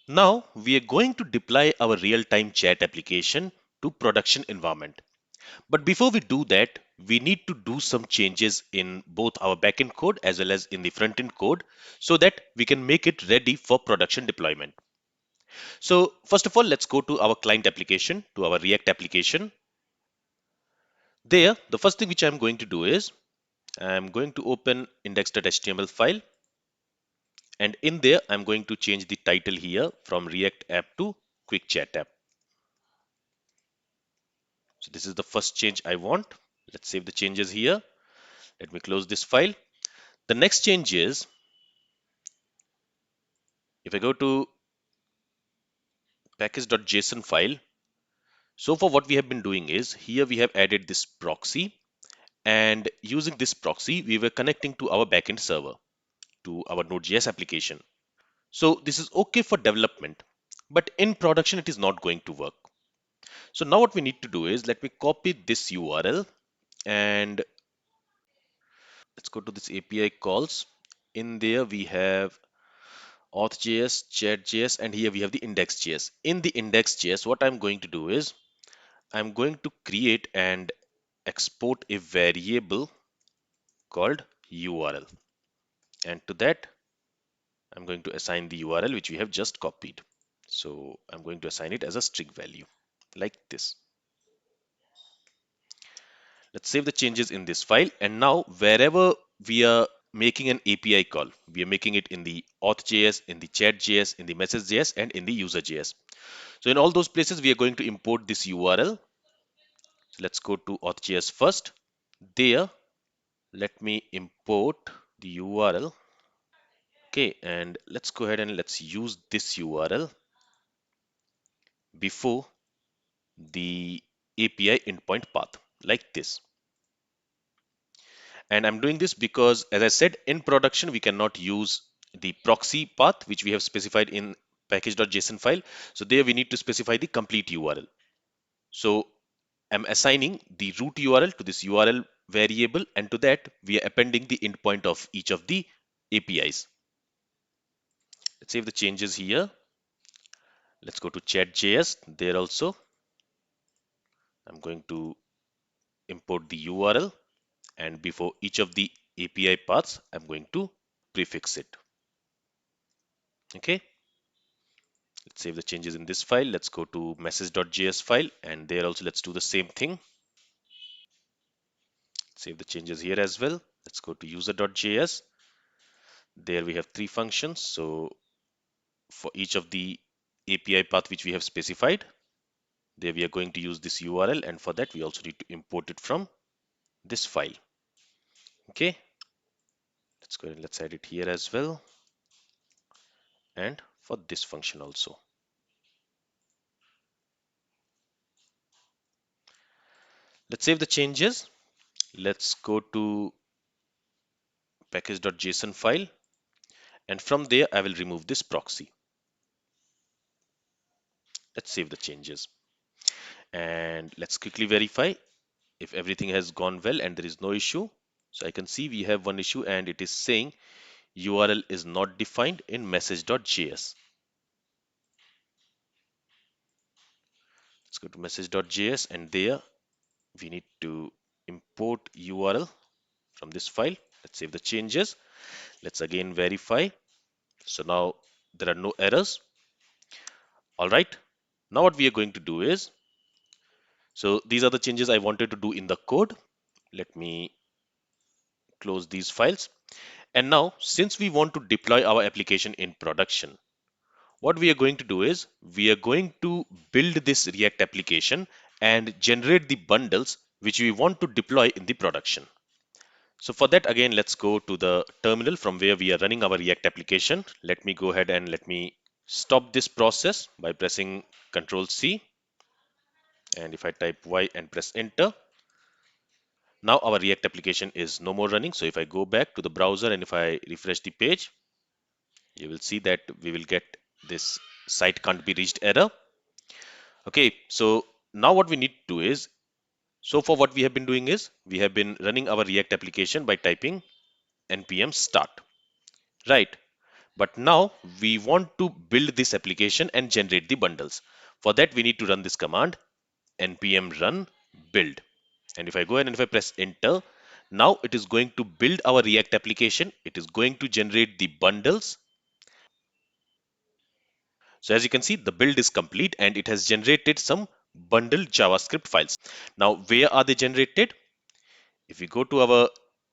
Now we are going to deploy our real-time chat application to production environment. But before we do that, we need to do some changes in both our backend code as well as in the front-end code so that we can make it ready for production deployment. So first of all, let's go to our client application, to our React application. There, the first thing which I'm going to do is I'm going to open index.html file, and in there I'm going to change the title here from React app to quick chat app. So this is the first change I want. Let's save the changes here. Let me close this file. The next change is, if I go to package.json file, so for what we have been doing is here we have added this proxy, and using this proxy we were connecting to our backend server, to our Node.js application. So this is okay for development, but in production it is not going to work. So now what we need to do is, let me copy this URL and let's go to this API calls. In there we have auth.js, chat.js, and here we have the index.js. In the index.js, what I'm going to do is I'm going to create and export a variable called URL. And to that, I'm going to assign the URL which we have just copied. So I'm going to assign it as a string value like this. Let's save the changes in this file. And now wherever we are making an API call, we are making it in the auth.js, in the chat.js, in the message.js, and in the user.js. So in all those places, we are going to import this URL. So let's go to auth.js first. There, let me import the URL. Okay, and let's go ahead and let's use this URL before the API endpoint path like this. And I'm doing this because, as I said, in production, we cannot use the proxy path, which we have specified in package.json file. So there we need to specify the complete URL. So I'm assigning the root URL to this URL variable, and to that we are appending the endpoint of each of the APIs. Let's save the changes here. Let's go to chat.js. There also, I'm going to import the URL, and before each of the API paths, I'm going to prefix it. Okay. Let's save the changes in this file. Let's go to message.js file, and there also let's do the same thing. Save the changes here as well. Let's go to user.js. There we have three functions. So for each of the API path which we have specified, there we are going to use this URL, and for that we also need to import it from this file. Okay, let's go ahead and let's add it here as well, and for this function also. Let's save the changes. Let's go to package.json file, and from there I will remove this proxy. Let's save the changes, and let's quickly verify if everything has gone well and there is no issue. So I can see we have one issue, and it is saying URL is not defined in message.js. Let's go to message.js, and there we need to import URL from this file. Let's save the changes. Let's again verify. So now there are no errors. All right. Now what we are going to do is, so these are the changes I wanted to do in the code. Let me close these files. And now, since we want to deploy our application in production, what we are going to do is we are going to build this React application and generate the bundles which we want to deploy in the production. So for that, again, let's go to the terminal from where we are running our React application. Let me go ahead and let me stop this process by pressing Ctrl C. And if I type Y and press enter, now our React application is no more running. So if I go back to the browser and if I refresh the page, you will see that we will get this site can't be reached error. Okay, so now what we need to do is, so for what we have been doing is we have been running our React application by typing npm start, right? But now we want to build this application and generate the bundles. For that, we need to run this command npm run build. And if I go ahead and if I press enter, now it is going to build our React application. It is going to generate the bundles. So as you can see, the build is complete and it has generated some bundled JavaScript files. Now, where are they generated? If we go to our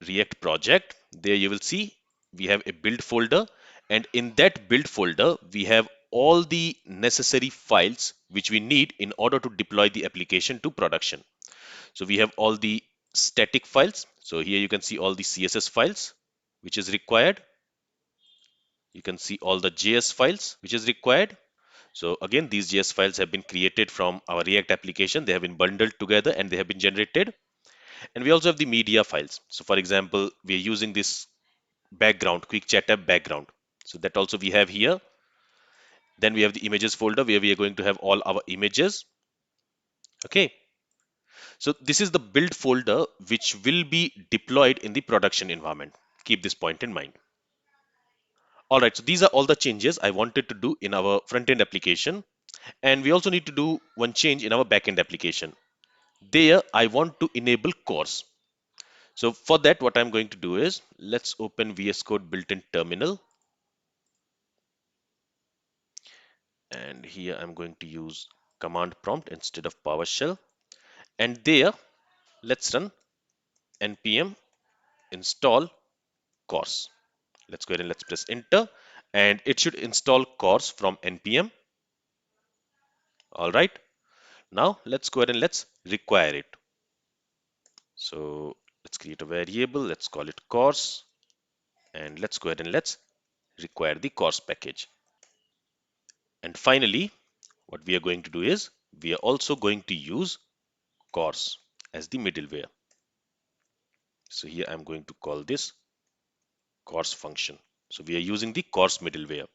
React project, there you will see we have a build folder, and in that build folder, we have all the necessary files which we need in order to deploy the application to production. So we have all the static files. So here you can see all the CSS files which is required. You can see all the JS files which is required. So again, these JS files have been created from our React application. They have been bundled together and they have been generated. And we also have the media files. So for example, we are using this background, quick chat app background. So that also we have here. Then we have the images folder where we are going to have all our images. Okay. So this is the build folder which will be deployed in the production environment. Keep this point in mind. All right, so these are all the changes I wanted to do in our front-end application. And we also need to do one change in our back-end application. There, I want to enable CORS. So for that, what I'm going to do is, let's open VS Code built-in terminal. And here I'm going to use command prompt instead of PowerShell. And there, let's run npm install CORS. Let's go ahead and let's press enter. And it should install CORS from npm. All right. Now let's go ahead and let's require it. So let's create a variable. Let's call it CORS. And let's go ahead and let's require the CORS package. And finally, what we are going to do is we are also going to use CORS as the middleware. So here I'm going to call this CORS function. So we are using the CORS middleware.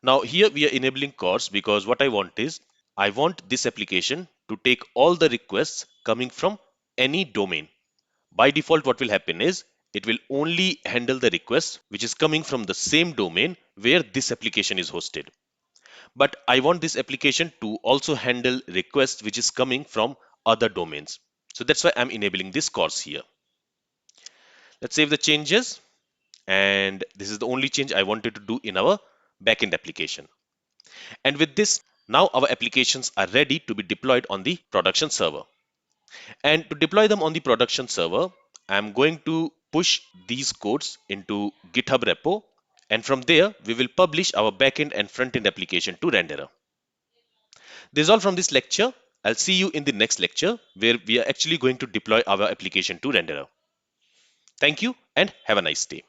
Now here we are enabling CORS because what I want is I want this application to take all the requests coming from any domain. By default, what will happen is it will only handle the requests which is coming from the same domain where this application is hosted. But I want this application to also handle requests which is coming from other domains. So that's why I'm enabling this CORS here. Let's save the changes. And this is the only change I wanted to do in our backend application. And with this, now our applications are ready to be deployed on the production server. And to deploy them on the production server, I'm going to push these codes into GitHub repo. And from there, we will publish our backend and frontend application to renderer. This is all from this lecture. I'll see you in the next lecture where we are actually going to deploy our application to renderer. Thank you and have a nice day.